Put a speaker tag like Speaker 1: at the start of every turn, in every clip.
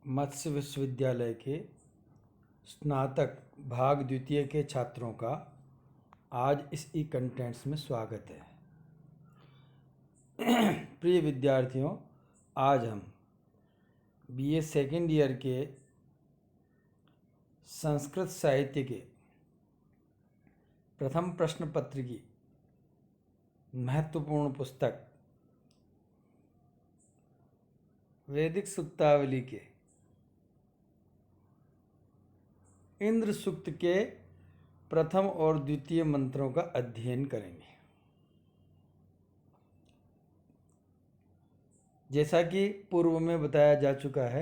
Speaker 1: मत्स्य विश्वविद्यालय के स्नातक भाग द्वितीय के छात्रों का आज इस ई कंटेंट्स में स्वागत है। प्रिय विद्यार्थियों, आज हम बीए सेकेंड ईयर के संस्कृत साहित्य के प्रथम प्रश्न पत्र की महत्वपूर्ण पुस्तक वैदिक सूक्तावली के इंद्र सूक्त के प्रथम और द्वितीय मंत्रों का अध्ययन करेंगे। जैसा कि पूर्व में बताया जा चुका है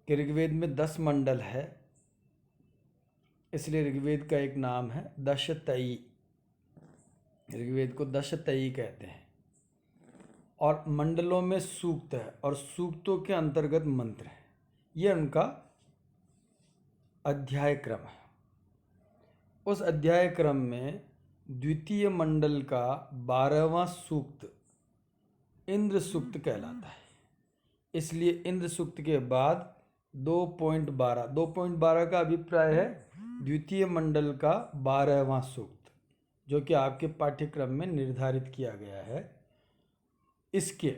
Speaker 1: कि ऋग्वेद में 10 मंडल है, इसलिए ऋग्वेद का एक नाम है दशतई। ऋग्वेद को दशतई कहते हैं और मंडलों में सूक्त है और सूक्तों के अंतर्गत मंत्र है। ये उनका अध्याय क्रम है। उस अध्याय क्रम में द्वितीय मंडल का 12वां सूक्त इंद्र सूक्त कहलाता है। इसलिए इंद्र सूक्त के बाद 2.12 का अभिप्राय है द्वितीय मंडल का 12वां सूक्त, जो कि आपके पाठ्यक्रम में निर्धारित किया गया है। इसके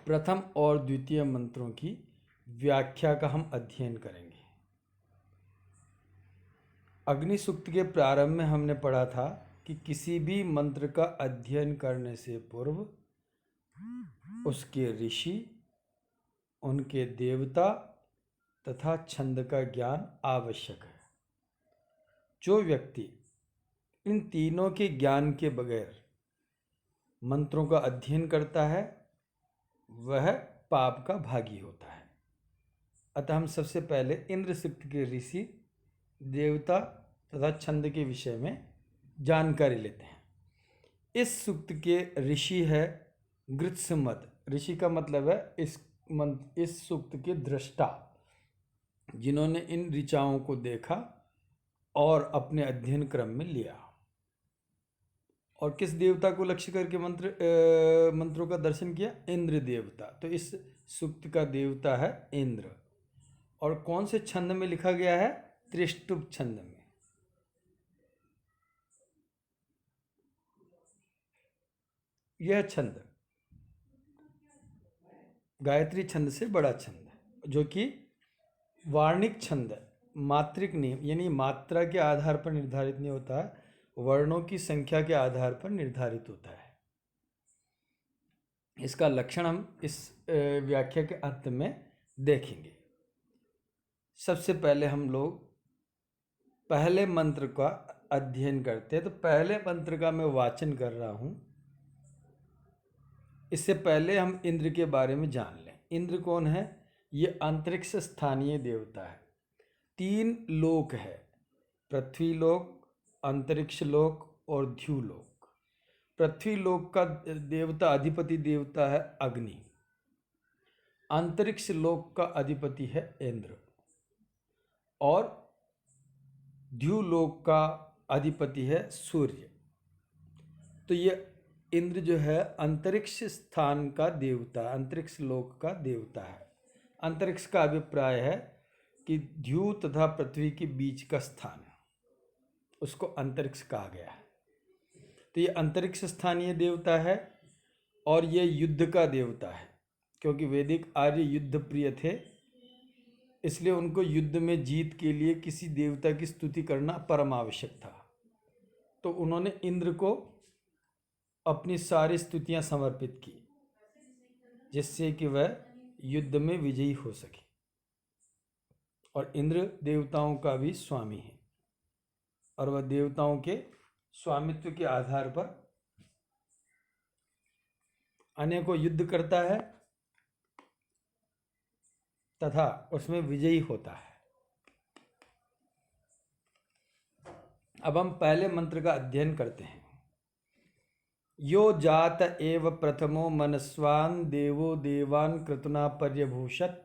Speaker 1: प्रथम और द्वितीय मंत्रों की व्याख्या का हम अध्ययन करेंगे। अग्नि सूक्त के प्रारंभ में हमने पढ़ा था कि किसी भी मंत्र का अध्ययन करने से पूर्व उसके ऋषि, उनके देवता तथा छंद का ज्ञान आवश्यक है। जो व्यक्ति इन तीनों के ज्ञान के बगैर मंत्रों का अध्ययन करता है वह पाप का भागी होता है। अतः हम सबसे पहले इंद्र सूक्त के ऋषि, देवता तथा छंद के विषय में जानकारी लेते हैं। इस सूक्त के ऋषि है गृत्समत। ऋषि का मतलब है इस सूक्त के दृष्टा, जिन्होंने इन ऋचाओं को देखा और अपने अध्ययन क्रम में लिया। और किस देवता को लक्ष्य करके मंत्रों का दर्शन किया? इंद्र देवता। तो इस सूक्त का देवता है इंद्र। और कौन से छंद में लिखा गया है? त्रिष्टुप छंद में। यह छंद गायत्री छंद से बड़ा छंद है, जो कि वार्णिक छंद है। मात्रिक नहीं, यानी मात्रा के आधार पर निर्धारित नहीं होता है, वर्णों की संख्या के आधार पर निर्धारित होता है। इसका लक्षण हम इस व्याख्या के अंत में देखेंगे। सबसे पहले हम लोग पहले मंत्र का अध्ययन करते हैं। तो पहले मंत्र का मैं वाचन कर रहा हूं। इससे पहले हम इंद्र के बारे में जान लें। इंद्र कौन है? ये अंतरिक्ष स्थानीय देवता है। 3 लोक है, पृथ्वी लोक, अंतरिक्ष लोक और ध्युलोक। पृथ्वी लोक का देवता, अधिपति देवता है अग्नि। अंतरिक्ष लोक का अधिपति है इंद्र और ध्युलोक का अधिपति है सूर्य। तो ये इंद्र जो है अंतरिक्ष स्थान का देवता, अंतरिक्ष लोक का देवता है। अंतरिक्ष का अभिप्राय है कि ध्युव तथा पृथ्वी के बीच का स्थान, उसको अंतरिक्ष कहा गया है। तो ये अंतरिक्ष स्थानीय देवता है और ये युद्ध का देवता है, क्योंकि वैदिक आर्य युद्ध प्रिय थे, इसलिए उनको युद्ध में जीत के लिए किसी देवता की स्तुति करना परम आवश्यक था। तो उन्होंने इंद्र को अपनी सारी स्तुतियां समर्पित की, जिससे कि वह युद्ध में विजयी हो सके। और इंद्र देवताओं का भी स्वामी है और वह देवताओं के स्वामित्व के आधार पर अनेकों युद्ध करता है तथा उसमें विजयी होता है। अब हम पहले मंत्र का अध्ययन करते हैं। यो जात एव प्रथमो मनस्वान् देवो देवान् क्रतुना पर्यभूषत्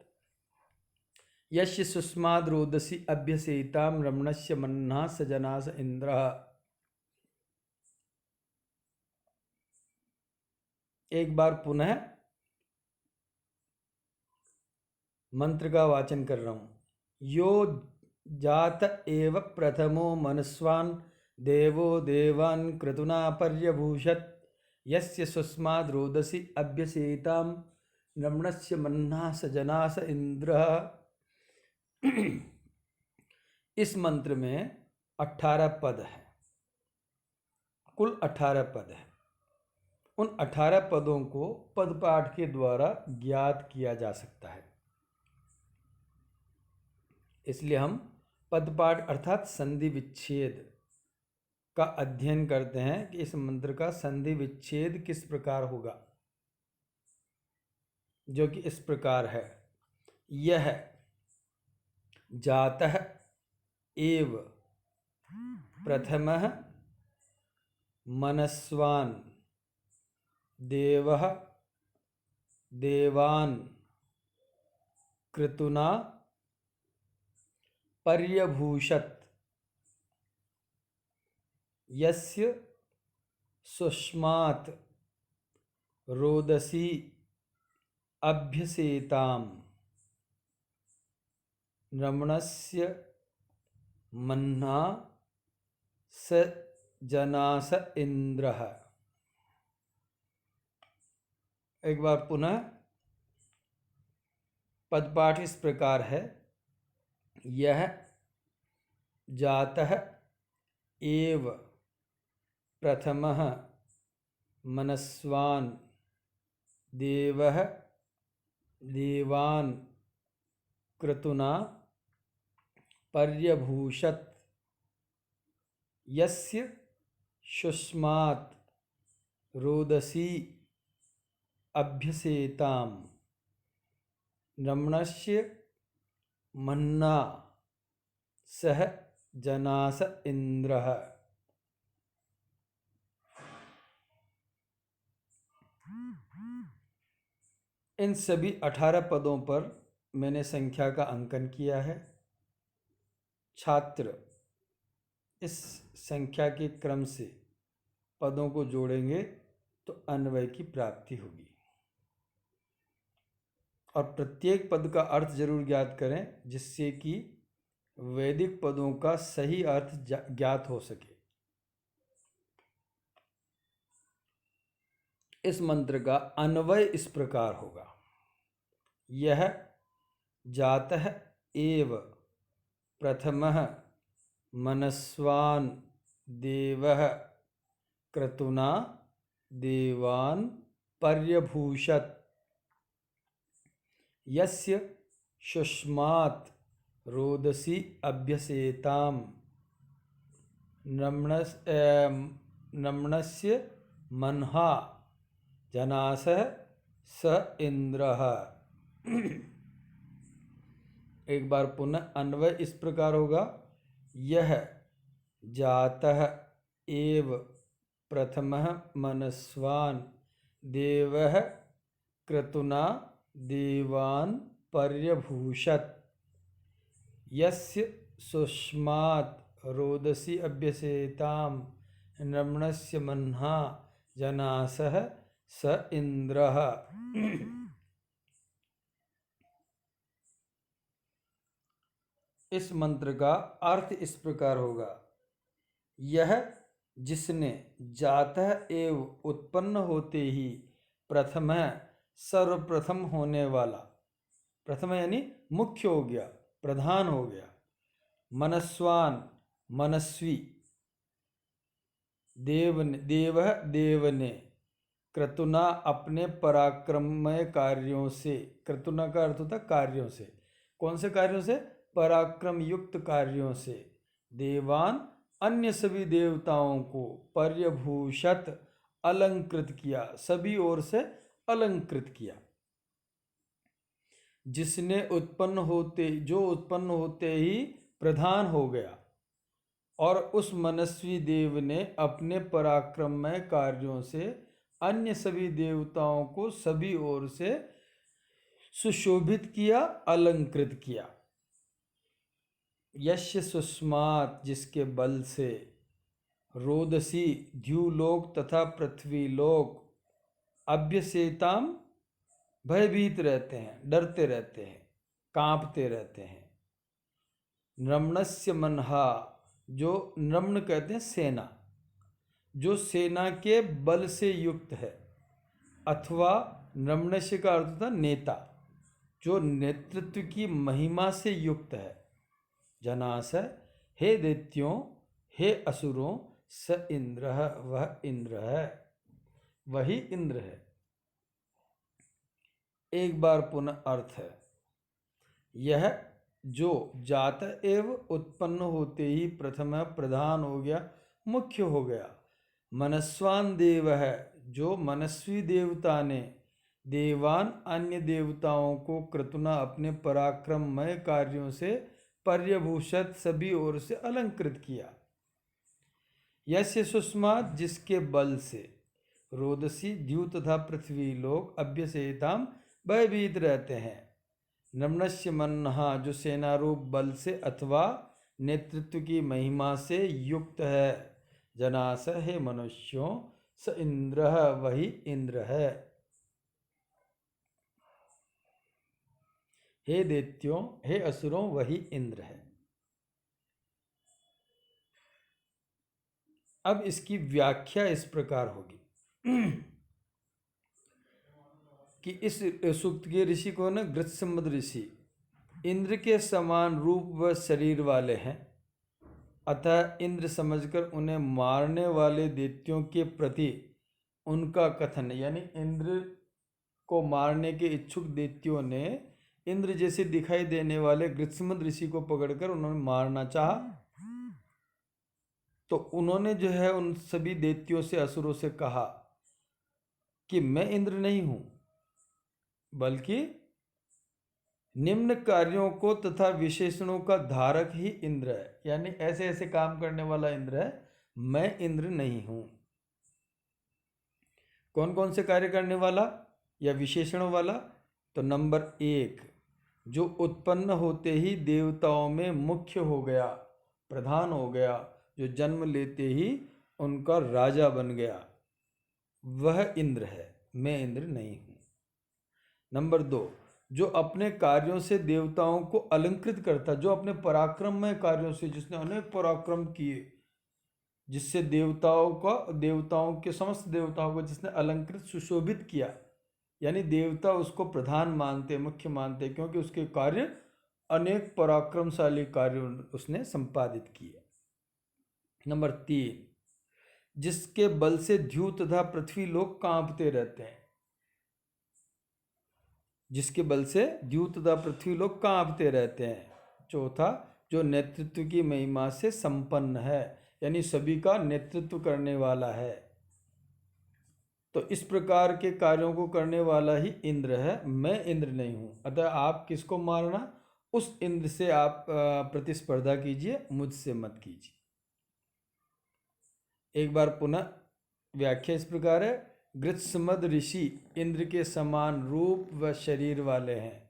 Speaker 1: यस्य सुष्माद् रोदसी अभ्यसेतां रमणस्य मन्ना स जनास इंद्रः। एक बार पुनः मंत्र का वाचन कर रहा हूँ। यो जात एव प्रथमो मनस्वान् देवो देवान् क्रतुना पर्यभूषत् यस्य सुस्माद् रोदसी अभ्यसेतां नम्नस्य मन्ना स जना स इंद्रः। इस मंत्र में 18 पद है, कुल 18 पद है। उन 18 पदों को पद पाठ के द्वारा ज्ञात किया जा सकता है। इसलिए हम पद पाठ अर्थात संधि विच्छेद का अध्ययन करते हैं कि इस मंत्र का संधि विच्छेद किस प्रकार होगा, जो कि इस प्रकार है। यह जातः एव प्रथमः मनस्वान् देवः देवान् क्रतुना पर्यभूषत् यस्य सुष्मात् रोदसी अभ्यसेतां रमणस्य मन्ना स जनास इंद्रः। एक बार पुनः पदपाठ इस प्रकार है। यह जातः एव प्रथमः मनस्वान् देवः देवान् क्रतुना पर्यभूषत् यस्य शुष्मात् रोदसी अभ्यसेतां रमणस्य मन्ना सह जनास इंद्रः। इन सभी 18 पदों पर मैंने संख्या का अंकन किया है। छात्र इस संख्या के क्रम से पदों को जोड़ेंगे तो अन्वय की प्राप्ति होगी। और प्रत्येक पद का अर्थ जरूर ज्ञात करें, जिससे कि वैदिक पदों का सही अर्थ ज्ञात हो सके। इस मंत्र का अन्वय इस प्रकार होगा। यह जातः एव प्रथमः मनस्वान् देवः क्रतुना देवान् पर्यभूषत् यस्य शुष्मात् रोदसी अभ्यसेतां नम्नस्य मन्हा जनासः स इंद्रः। एक बार पुनः अन्वय इस प्रकार होगा। यह जातः एव प्रथमः मनस्वान् देवः क्रतुना देवान् पर्यभूषत् यस्य सुष्मात् रोदसी अभ्यसेतां नम्नस्य मन्हा जनासः स इंद्रः। इस मंत्र का अर्थ इस प्रकार होगा। यह जिसने जातः एव उत्पन्न होते ही प्रथम सर्वप्रथम होने वाला, प्रथम यानी मुख्य हो गया, प्रधान हो गया, मनस्वान मनस्वी, देवः देव ने, क्रतुना अपने पराक्रममय कार्यों से, क्रतुना का अर्थ होता कार्यों से, कौन से कार्यों से? पराक्रम युक्त कार्यों से, देवान अन्य सभी देवताओं को पर्यभूषत अलंकृत किया, सभी ओर से अलंकृत किया। जिसने उत्पन्न होते ही प्रधान हो गया और उस मनस्वी देव ने अपने पराक्रममय कार्यों से अन्य सभी देवताओं को सभी ओर से सुशोभित किया, अलंकृत किया। यस्य सुष्मात् जिसके बल से, रोदसी द्युलोक तथा पृथ्वीलोक, अभ्यसेताम भयभीत रहते हैं, डरते रहते हैं, कांपते रहते हैं। नम्नस्य मनहा, जो नम्न कहते हैं सेना, जो सेना के बल से युक्त है, अथवा नम्नस्य का अर्थ होता नेता, जो नेतृत्व की महिमा से युक्त है। जनास, हे दैत्यों, हे असुरों, स इंद्र, वह इंद्र है, वही इंद्र है। एक बार पुनः अर्थ है, यह जो जात एव उत्पन्न होते ही प्रथम प्रधान हो गया, मुख्य हो गया। मनस्वान देव है, जो मनस्वी देवता ने देवान अन्य देवताओं को क्रतुना अपने पराक्रममय कार्यों से पर्यभूषित सभी ओर से अलंकृत किया। यस्य सुष्मात्, जिसके बल से रोदसी द्यू तथा पृथ्वी लोग अभ्यसेताम भयभीत रहते हैं। नम्नस्य मनहा, जो सेनारूप बल से अथवा नेतृत्व की महिमा से युक्त है। जनास, हे मनुष्यों, स इंद्र, वही इंद्र है। हे दैत्यों, हे असुरों, वही इंद्र है। अब इसकी व्याख्या इस प्रकार होगी कि इस सूक्त के ऋषि को न गृत्समद ऋषि इंद्र के समान रूप व शरीर वाले हैं, अतः इंद्र समझकर उन्हें मारने वाले दैत्यों के प्रति उनका कथन, यानी इंद्र को मारने के इच्छुक दैत्यों ने इंद्र जैसे दिखाई देने वाले गृत्समद ऋषि को पकड़कर उन्होंने मारना चाहा। तो उन्होंने जो है उन सभी दैत्यों से, असुरों से कहा कि मैं इंद्र नहीं हूं, बल्कि निम्न कार्यों को तथा विशेषणों का धारक ही इंद्र है, यानी ऐसे ऐसे काम करने वाला इंद्र है, मैं इंद्र नहीं हूं। कौन कौन से कार्य करने वाला या विशेषणों वाला? तो नंबर 1, जो उत्पन्न होते ही देवताओं में मुख्य हो गया, प्रधान हो गया, जो जन्म लेते ही उनका राजा बन गया, वह इंद्र है, मैं इंद्र नहीं हूं। नंबर 2, जो अपने कार्यों से देवताओं को अलंकृत करता, जो अपने पराक्रममय कार्यों से, जिसने अनेक पराक्रम किए, जिससे देवताओं के समस्त देवताओं को जिसने अलंकृत सुशोभित किया, यानी देवता उसको प्रधान मानते, मुख्य मानते, क्योंकि उसके कार्य अनेक पराक्रमशाली कार्य उसने संपादित किए। नंबर 3, जिसके बल से द्यू तथा पृथ्वी लोग कांपते रहते हैं, जिसके बल से द्यू तथा पृथ्वी लोग कांपते रहते हैं। चौथा, जो नेतृत्व की महिमा से संपन्न है, यानी सभी का नेतृत्व करने वाला है। तो इस प्रकार के कार्यों को करने वाला ही इंद्र है, मैं इंद्र नहीं हूं। अतः आप किसको मारना? उस इंद्र से आप प्रतिस्पर्धा कीजिए, मुझसे मत कीजिए। एक बार पुनः व्याख्या इस प्रकार है, गृत्समद ऋषि इंद्र के समान रूप व शरीर वाले हैं,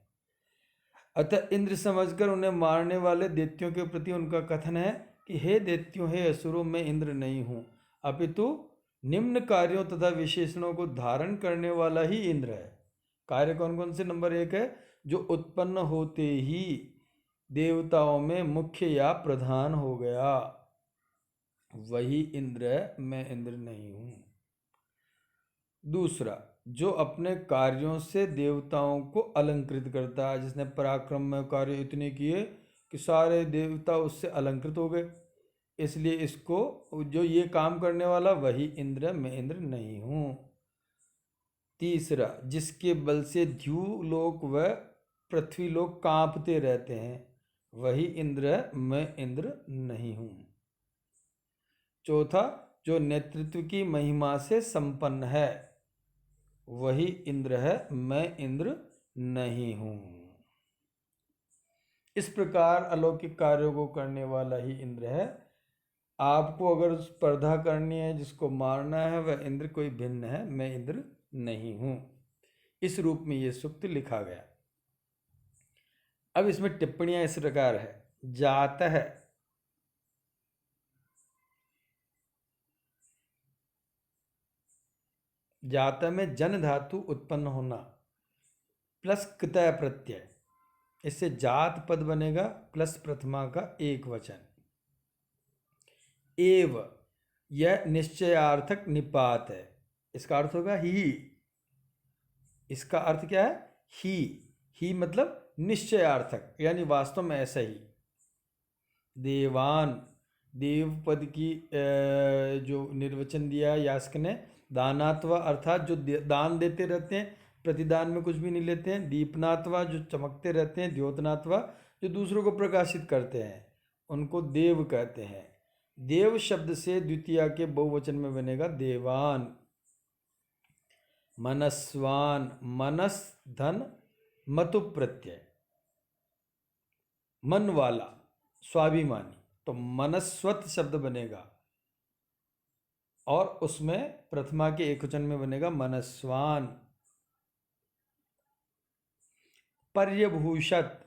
Speaker 1: अतः इंद्र समझकर उन्हें मारने वाले दैत्यों के प्रति उनका कथन है कि हे दैत्यों, हे असुरों, मैं इंद्र नहीं हूं, अपितु निम्न कार्यों तथा विशेषणों को धारण करने वाला ही इंद्र है। कार्य कौन कौन से? नंबर 1 है, जो उत्पन्न होते ही देवताओं में मुख्य या प्रधान हो गया, वही इंद्र है, मैं इंद्र नहीं हूं। दूसरा, जो अपने कार्यों से देवताओं को अलंकृत करता है, जिसने पराक्रम में कार्य इतने किए कि सारे देवता उससे अलंकृत हो गए, इसलिए इसको, जो ये काम करने वाला, वही इंद्र है, मैं इंद्र नहीं हूं। तीसरा, जिसके बल से द्यू लोक व पृथ्वी लोक कांपते रहते हैं, वही इंद्र है, मैं इंद्र नहीं हूं। चौथा, जो नेतृत्व की महिमा से संपन्न है, वही इंद्र है, मैं इंद्र नहीं हूं। इस प्रकार अलौकिक कार्यों को करने वाला ही इंद्र है। आपको अगर स्पर्धा करनी है, जिसको मारना है, वह इंद्र कोई भिन्न है, मैं इंद्र नहीं हूं। इस रूप में यह सूक्त लिखा गया। अब इसमें टिप्पणियां इस प्रकार है, जात है, जात में जन धातु उत्पन्न होना प्लस कृतय प्रत्यय, इससे जात पद बनेगा प्लस प्रथमा का एक वचन। एव, यह निश्चयार्थक निपात है। इसका अर्थ होगा ही। इसका अर्थ क्या है? ही मतलब निश्चयार्थक, यानी वास्तव में ऐसा ही। देवान, देव पद की जो निर्वचन दिया यास्क ने, दानात्वा अर्थात जो दान देते रहते हैं, प्रतिदान में कुछ भी नहीं लेते हैं। दीपनात्वा जो चमकते रहते हैं। द्योतनात्वा जो दूसरों को प्रकाशित करते हैं, उनको देव कहते हैं। देव शब्द से द्वितीया के बहुवचन में बनेगा देवान। मनस्वान, मनस धन मतु प्रत्यय, मन वाला, स्वाभिमानी, तो मनस्वत शब्द बनेगा और उसमें प्रथमा के एकवचन में बनेगा मनस्वान। पर्यभूषत,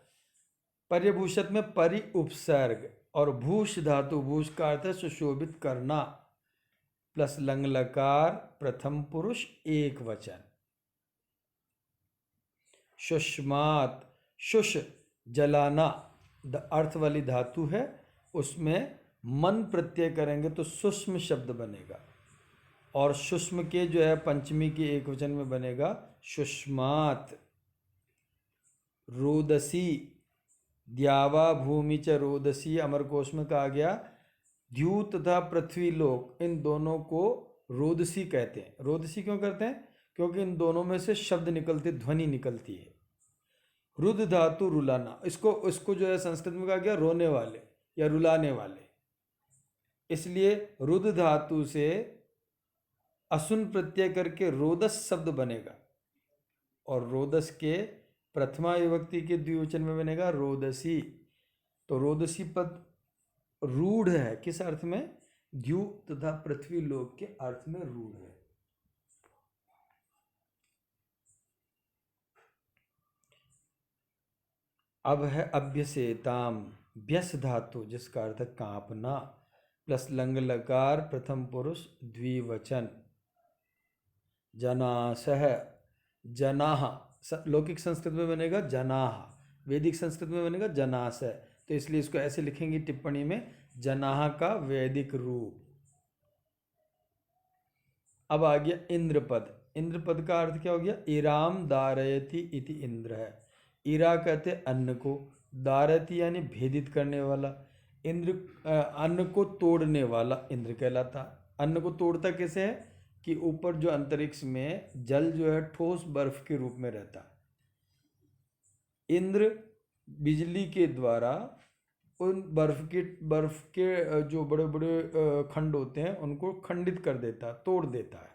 Speaker 1: पर्यभूषत में परि उपसर्ग और भूष धातु, भूष का अर्थ है सुशोभित करना, प्लस लंग लकार प्रथम पुरुष एक वचन। शुष्मात, शुष जलाना अर्थ वाली धातु है, उसमें मन प्रत्यय करेंगे तो सूक्ष्म शब्द बनेगा। और सूक्ष्म के जो है पंचमी के एक वचन में बनेगा शुष्मात। रोदसी, द्यावा भूमि च रोदसी, अमरकोश में कहा गया द्यू तथा पृथ्वी लोक, इन दोनों को रोदसी कहते हैं। रोदसी क्यों करते हैं? क्योंकि इन दोनों में से शब्द निकलते, ध्वनि निकलती है। रुद धातु रुलाना, इसको जो है संस्कृत में कहा गया रोने वाले या रुलाने वाले, इसलिए रुद धातु से असुन प्रत्यय करके रोदस शब्द बनेगा और रोदस के प्रथमा विभक्ति के द्विवचन में बनेगा रोदसी। तो रोदसी पद रूढ़ है, किस अर्थ में? द्यू तथा पृथ्वी लोक के अर्थ में रूढ़ है। अब है अभ्यसेताम, व्यस धातु जिसका अर्थ है कांपना, प्लस लंग लकार प्रथम पुरुष द्विवचन। जनासह, जनाह लौकिक संस्कृत में बनेगा जनाह, वैदिक संस्कृत में बनेगा जनासह, तो इसलिए इसको ऐसे लिखेंगे टिप्पणी में जनाह का वैदिक रूप। अब आ गया इंद्र पद। इंद्र पद का अर्थ क्या हो गया? इराम दारयति इति इंद्र है। इरा कहते अन्न को, दारयति यानी भेदित करने वाला। इंद्र अन्न को तोड़ने वाला इंद्र कहलाता। अन्न को तोड़ता कैसे है कि ऊपर जो अंतरिक्ष में जल जो है ठोस बर्फ के रूप में रहता है, इंद्र बिजली के द्वारा उन बर्फ के जो बड़े बड़े खंड होते हैं उनको खंडित कर देता है, तोड़ देता है।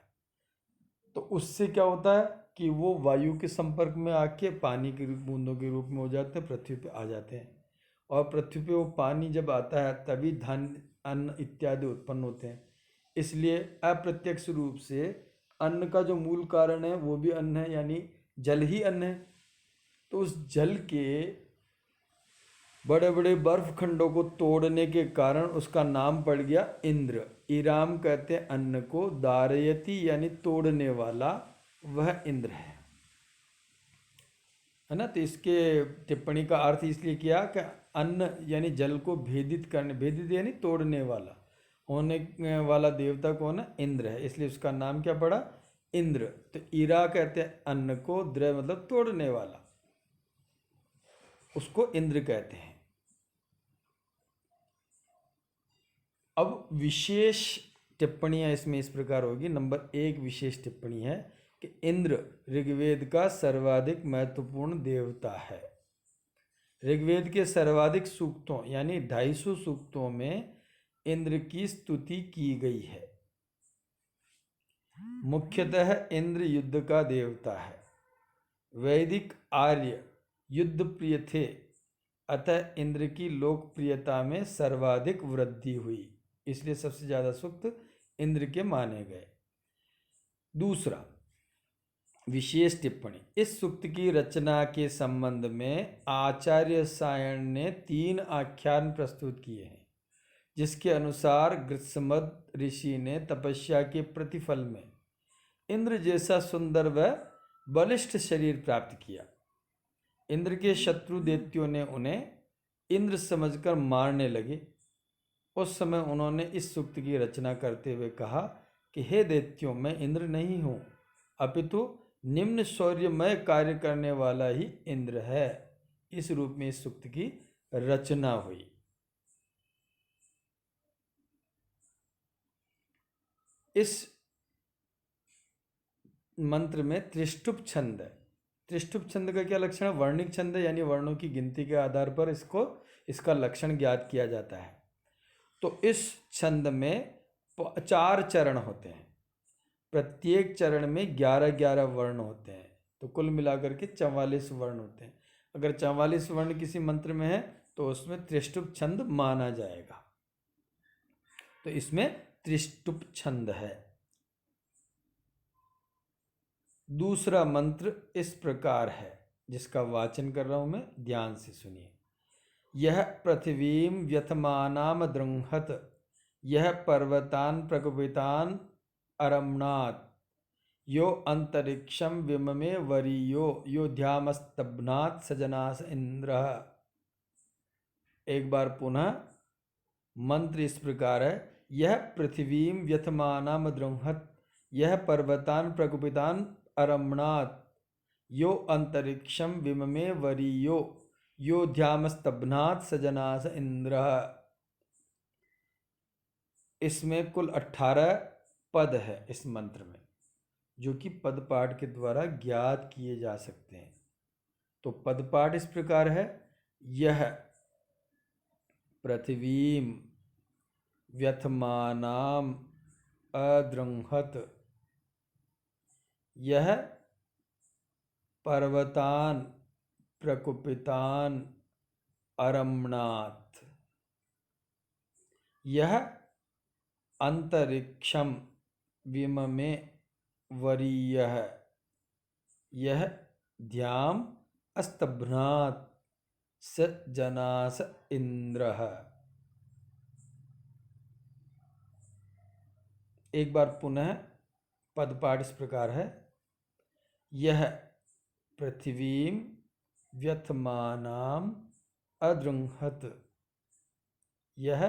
Speaker 1: तो उससे क्या होता है कि वो वायु के संपर्क में आके पानी की बूंदों के रूप में हो जाते हैं, पृथ्वी पे आ जाते हैं। और पृथ्वी पे वो पानी जब आता है तभी धान्य, अन्न इत्यादि उत्पन्न होते हैं। इसलिए अप्रत्यक्ष रूप से अन्न का जो मूल कारण है वो भी अन्न है, यानी जल ही अन्न है। तो उस जल के बड़े बड़े बर्फ खंडों को तोड़ने के कारण उसका नाम पड़ गया इंद्र। इराम कहते हैं अन्न को, दारयति यानी तोड़ने वाला, वह इंद्र है ना। तो इसके टिप्पणी का अर्थ इसलिए किया कि अन्न यानी जल को भेदित करने, भेदित यानी तोड़ने वाला, होने वाला देवता कौन है? इंद्र है, इसलिए उसका नाम क्या पड़ा? इंद्र। तो इरा कहते हैं अन्न को, द्र मतलब तोड़ने वाला, उसको इंद्र कहते हैं। अब विशेष टिप्पणियां इसमें इस प्रकार होगी। नंबर 1 विशेष टिप्पणी है कि इंद्र ऋग्वेद का सर्वाधिक महत्वपूर्ण देवता है। ऋग्वेद के सर्वाधिक सूक्तों यानी 250 सूक्तों में इंद्र की स्तुति की गई है। मुख्यतः इंद्र युद्ध का देवता है। वैदिक आर्य युद्ध प्रिय थे, अतः इंद्र की लोकप्रियता में सर्वाधिक वृद्धि हुई, इसलिए सबसे ज्यादा सूक्त इंद्र के माने गए। दूसरा विशेष टिप्पणी, इस सूक्त की रचना के संबंध में आचार्य सायण ने 3 आख्यान प्रस्तुत किए हैं, जिसके अनुसार गृत्समद ऋषि ने तपस्या के प्रतिफल में इंद्र जैसा सुंदर व बलिष्ठ शरीर प्राप्त किया। इंद्र के शत्रु दैत्यों ने उन्हें इंद्र समझकर मारने लगे। उस समय उन्होंने इस सूक्त की रचना करते हुए कहा कि हे दैत्यों, मैं इंद्र नहीं हूँ, अपितु निम्न शौर्यमय कार्य करने वाला ही इंद्र है। इस रूप में इस सूक्त की रचना हुई। इस मंत्र में त्रिष्टुप छंद है। त्रिष्टुप छंद का क्या लक्षण है? वर्णिक छंद है, यानी वर्णों की गिनती के आधार पर इसका लक्षण ज्ञात किया जाता है। तो इस छंद में 4 चरण होते हैं। प्रत्येक चरण में 11-11 वर्ण होते हैं, तो कुल मिलाकर के 44 वर्ण होते हैं। अगर 44 वर्ण किसी मंत्र में है तो उसमें त्रिष्टुप छंद माना जाएगा। तो इसमें त्रिष्टुप छंद है। दूसरा मंत्र इस प्रकार है, जिसका वाचन कर रहा हूं मैं, ध्यान से सुनिए। यह पृथ्वीं व्यथमानाम दृंहत, यह पर्वतान प्रकुपितान अरमणात्, यो अंतरिक्षम विममे वरीयो, यो ध्यामस्तभ्नात् सजनास इंद्रः। एक बार पुनः मंत्र इस प्रकार है। यह पृथ्वीं व्यथमानाम दृंहत, यह पर्वतान प्रकुपितान अरमणात्, यो अंतरिक्षम विममे वरीयो, यो ध्यामस्तभ्नात् सजनास इंद्रः। इसमें कुल 18 पद है इस मंत्र में, जो कि पद पाठ के द्वारा ज्ञात किए जा सकते हैं। तो पद पाठ इस प्रकार है। यह पृथ्वीं व्यथमानाम अदृंहत, यह पर्वतान प्रकुपितान अरमणात्, यह अंतरिक्षम विममे वरीयः, यह ध्याम अस्तभ्नात् सजनास इंद्रः। एक बार पुनः पदपाठ इस प्रकार है। यह पृथ्वीं व्यथमानाम अदृंहत, यह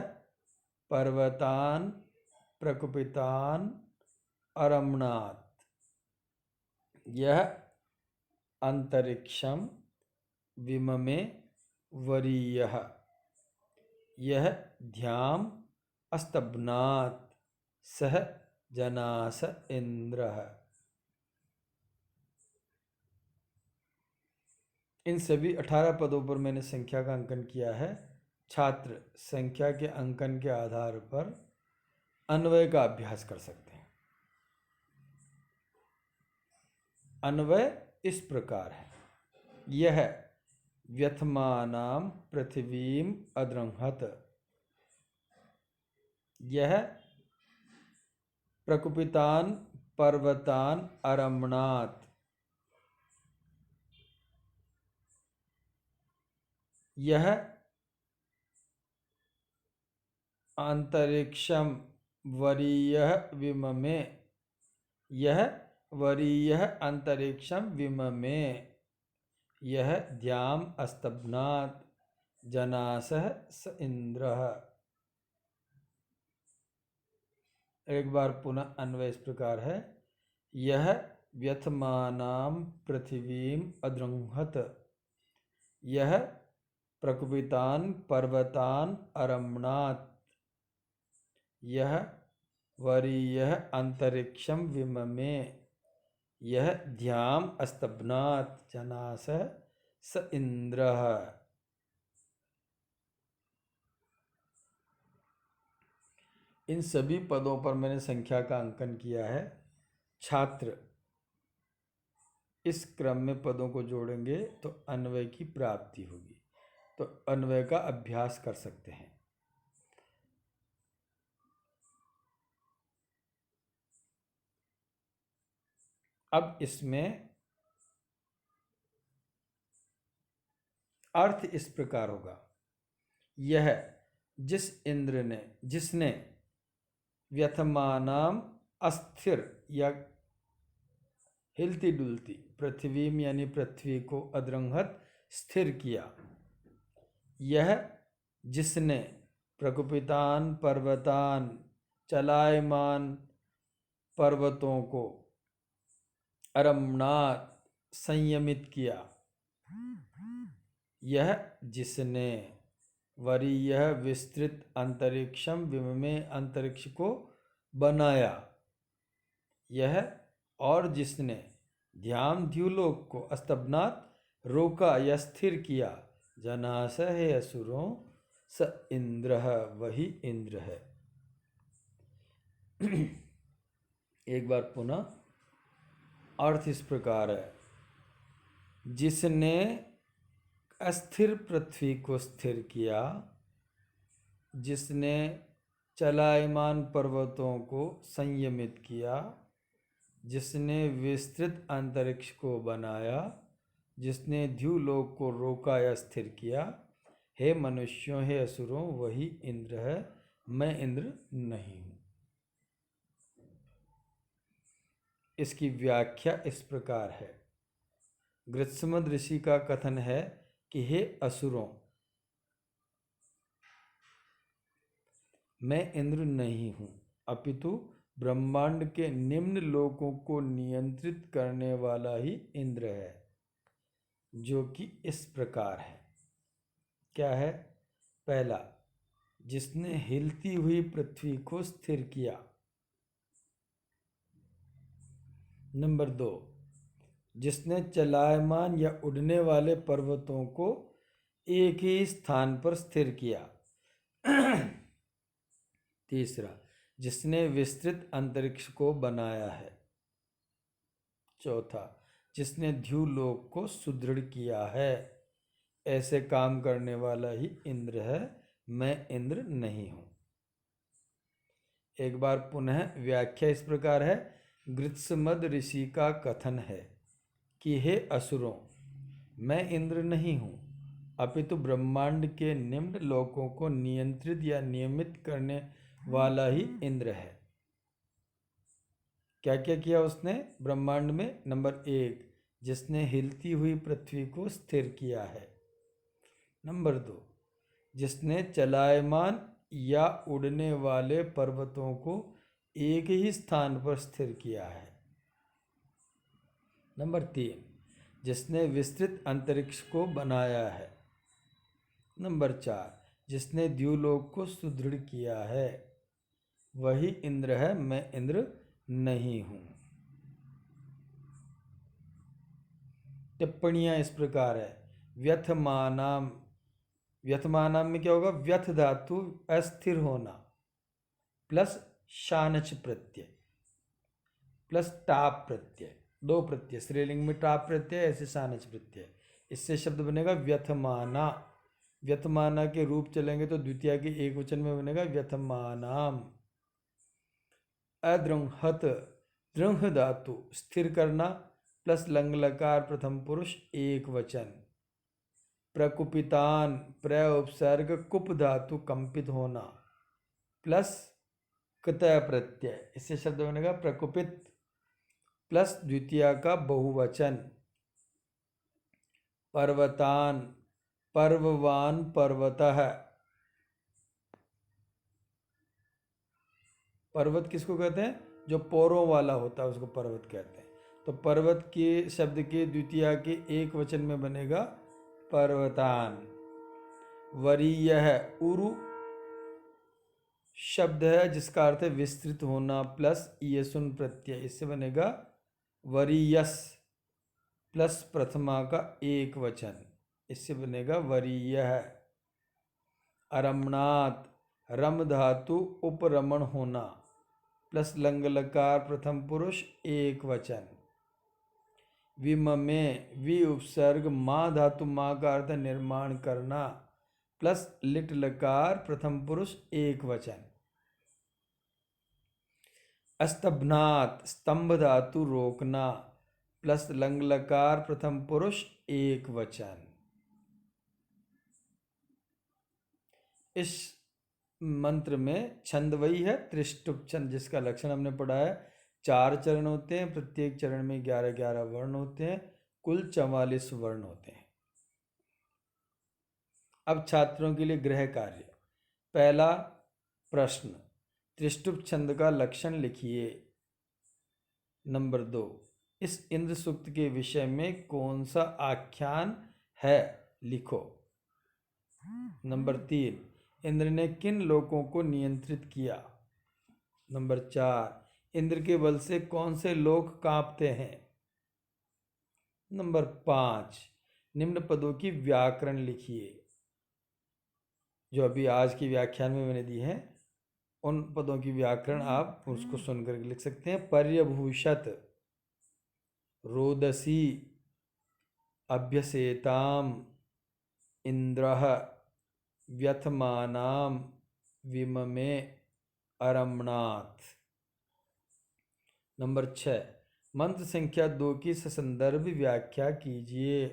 Speaker 1: पर्वतान प्रकुपितान अरमणात्, यह अंतरिक्षम विममे वरीयः, यह ध्याम अस्तभ्नात् सह जनास इंद्रः। इन सभी 18 पदों पर मैंने संख्या का अंकन किया है। छात्र संख्या के अंकन के आधार पर अन्वय का अभ्यास कर सकते हैं। अन्वय इस प्रकार है। यह व्यथमानाम पृथ्वीं अदृंहत, यह प्रकुपितान पर्वतान अरमणात्, यह अंतरिक्षम वरीयः विममे, यह वरीयः अंतरिक्षम विममे, यह ध्याम अस्तभ्नात् जनासः स इंद्रः। एक बार पुनः अन्वय इस प्रकार है। यह व्यथमानाम पृथ्वीं अदृंहत, यह प्रकुपितान पर्वतान अरमणात्, यह वरीयः अंतरिक्षम विममे, यह ध्याम अस्तभ्नात् जनासः स इंद्रः। इन सभी पदों पर मैंने संख्या का अंकन किया है। छात्र इस क्रम में पदों को जोड़ेंगे तो अन्वय की प्राप्ति होगी। तो अन्वय का अभ्यास कर सकते हैं। अब इसमें अर्थ इस प्रकार होगा। यह जिसने व्यथमानाम अस्थिर या हिलती डुलती, पृथ्वी यानी पृथ्वी को, अदृंहत स्थिर किया। यह जिसने प्रकुपितान पर्वतान चलायमान पर्वतों को अरमणात संयमित किया। यह जिसने वरीयः विस्तृत अंतरिक्षम विममे अंतरिक्ष को बनाया। यह और जिसने ध्यान द्युलोक को अस्तबनात रोका या स्थिर किया। जनास है असुरों स इंद्र, वही इंद्र है। एक बार पुनः अर्थ इस प्रकार है, जिसने अस्थिर पृथ्वी को स्थिर किया, जिसने चलायमान पर्वतों को संयमित किया, जिसने विस्तृत अंतरिक्ष को बनाया, जिसने द्युलोक को रोका या स्थिर किया। हे मनुष्यों, हे असुरों, वही इंद्र है, मैं इंद्र नहीं हूँ। इसकी व्याख्या इस प्रकार है। गृत्समद ऋषि का कथन है कि हे असुरों, मैं इंद्र नहीं हूँ, अपितु ब्रह्मांड के निम्न लोकों को नियंत्रित करने वाला ही इंद्र है, जो कि इस प्रकार है। क्या है? पहला, जिसने हिलती हुई पृथ्वी को स्थिर किया। नंबर 2, जिसने चलायमान या उड़ने वाले पर्वतों को एक ही स्थान पर स्थिर किया। तीसरा, जिसने विस्तृत अंतरिक्ष को बनाया है। चौथा, जिसने द्युलोक को सुदृढ़ किया है। ऐसे काम करने वाला ही इंद्र है, मैं इंद्र नहीं हूँ। एक बार पुनः व्याख्या इस प्रकार है। गृत्समद ऋषि का कथन है कि हे असुरों, मैं इंद्र नहीं हूँ, अपितु ब्रह्मांड के निम्न लोकों को नियंत्रित या नियमित करने वाला ही इंद्र है। क्या क्या किया उसने ब्रह्मांड में? नंबर 1, जिसने हिलती हुई पृथ्वी को स्थिर किया है। नंबर 2, जिसने चलायमान या उड़ने वाले पर्वतों को एक ही स्थान पर स्थिर किया है। नंबर 3, जिसने विस्तृत अंतरिक्ष को बनाया है। नंबर 4, जिसने द्युलोक को सुदृढ़ किया है। वही इंद्र है, मैं इंद्र नहीं हूँ। टिप्पणियाँ इस प्रकार है। व्यथमानाम, व्यथमानाम में क्या होगा? व्यथ धातु अस्थिर होना प्लस शानच प्रत्यय प्लस टाप प्रत्यय, 2 प्रत्यय, स्त्रीलिंग में टाप प्रत्यय, ऐसे शानच प्रत्यय। इससे शब्द बनेगा व्यथमाना। व्यथमाना के रूप चलेंगे तो द्वितीय के एक वचन में बनेगा व्यथमानाम। अद्रंहत, दृंह धातु स्थिर करना प्लस लंग लकार प्रथम पुरुष एक वचन। प्रकुपितान, प्र उपसर्ग कुप धातु कंपित होना प्लस कतय प्रत्यय। इससे शब्द बनेगा प्रकुपित प्लस द्वितीय का बहुवचन। पर्वतान, पर्ववान पर्वतः। पर्वत किसको कहते हैं? जो पोरों वाला होता है उसको पर्वत कहते हैं। तो पर्वत के शब्द के द्वितीय के एक वचन में बनेगा पर्वतान। वरीयः, उरु शब्द है जिसका अर्थ है विस्तृत होना प्लस ईयसुन प्रत्यय। इससे बनेगा वरीयस प्लस प्रथमा का एक वचन। इससे बनेगा वरीयः। अरमणात, रम धातु उपरमण होना प्लस लंग लकार प्रथम पुरुष एक वचन। विममे, वि उपसर्ग माँ धातु माँ का अर्थ निर्माण करना प्लस लिट लकार प्रथम पुरुष एक वचन। अस्तभनात, स्तंभ धातु रोकना प्लस लंग लकार प्रथम पुरुष एक वचन। इस मंत्र में छंद वही है त्रिष्टुप छंद, जिसका लक्षण हमने पढ़ा है। 4 चरण होते हैं, प्रत्येक चरण में 11-11 वर्ण होते हैं, कुल 44 वर्ण होते हैं। अब छात्रों के लिए गृह कार्य। पहला प्रश्न, त्रिष्टुप छंद का लक्षण लिखिए। नंबर 2, इस इंद्र सूक्त के विषय में कौन सा आख्यान है, लिखो। नंबर 3, इंद्र ने किन लोगों को नियंत्रित किया। नंबर 4, इंद्र के बल से कौन से लोग कांपते हैं। नंबर 5, निम्न पदों की व्याकरण लिखिए। जो अभी आज की व्याख्यान में मैंने दी है, उन पदों की व्याकरण आप उसको सुनकर लिख सकते हैं। पर्यभूषत, रोदसी, अभ्यसेताम, इंद्रः, व्यथमानाम, विममे, अरमणात्। नंबर 6, मंत्र संख्या 2 की ससंदर्भ व्याख्या कीजिए।